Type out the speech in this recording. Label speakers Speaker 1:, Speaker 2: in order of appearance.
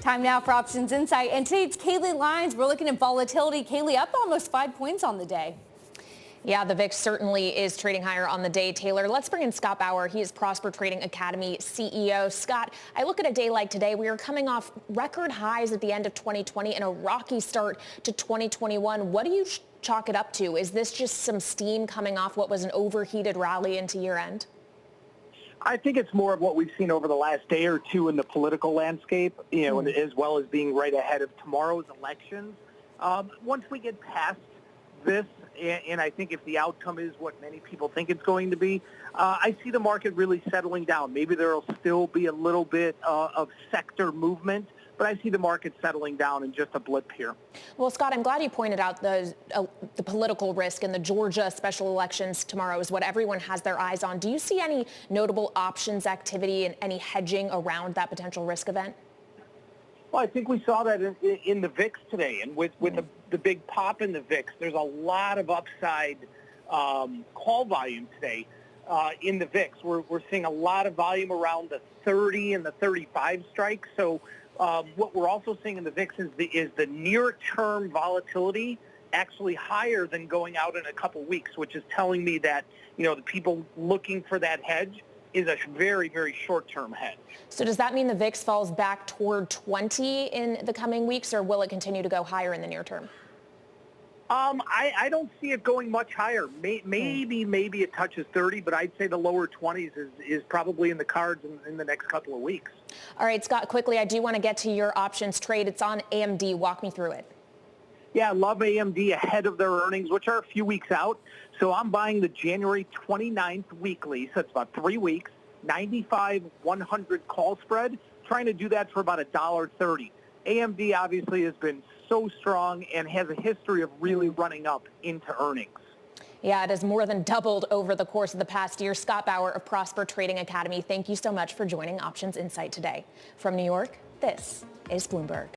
Speaker 1: Time now for Options Insight. And today it's Kaylee Lines. We're looking at volatility. Kaylee up almost 5 points on the day.
Speaker 2: Yeah, the VIX certainly is trading higher on the day, Taylor. Let's bring in Scott Bauer. He is Prosper Trading Academy CEO. Scott, I look at a day like today. We are coming off record highs at the end of 2020 and a rocky start to 2021. What do you chalk it up to? Is this just some steam coming off what was an overheated rally into year end?
Speaker 3: I think it's more of what we've seen over the last day or two in the political landscape, and as well as being right ahead of tomorrow's elections. Once we get past this, and I think if the outcome is what many people think it's going to be, I see the market really settling down. Maybe there will still be a little bit of sector movement, but I see the market settling down in just a blip here.
Speaker 2: Well, Scott, I'm glad you pointed out the political risk, and the Georgia special elections tomorrow is what everyone has their eyes on. Do you see any notable options activity and any hedging around that potential risk event?
Speaker 3: Well, I think we saw that in the VIX today, and with the big pop in the VIX, there's a lot of upside call volume today in the VIX. We're seeing a lot of volume around the 30 and the 35 strikes. So what we're also seeing in the VIX is the near-term volatility actually higher than going out in a couple weeks, which is telling me that the people looking for that hedge is a very, very short-term hedge.
Speaker 2: So does that mean the VIX falls back toward 20 in the coming weeks, or will it continue to go higher in the near term?
Speaker 3: I don't see it going much higher. Maybe it touches 30, but I'd say the lower 20s is probably in the cards in the next couple of weeks.
Speaker 2: All right, Scott, quickly, I do want to get to your options trade. It's on AMD. Walk me through it.
Speaker 3: Yeah, I love AMD ahead of their earnings, which are a few weeks out. So I'm buying the January 29th weekly, so it's about 3 weeks, 95-100 call spread, trying to do that for about $1.30. AMD obviously has been so strong and has a history of really running up into earnings.
Speaker 2: Yeah, it has more than doubled over the course of the past year. Scott Bauer of Prosper Trading Academy, thank you so much for joining Options Insight today. From New York, this is Bloomberg.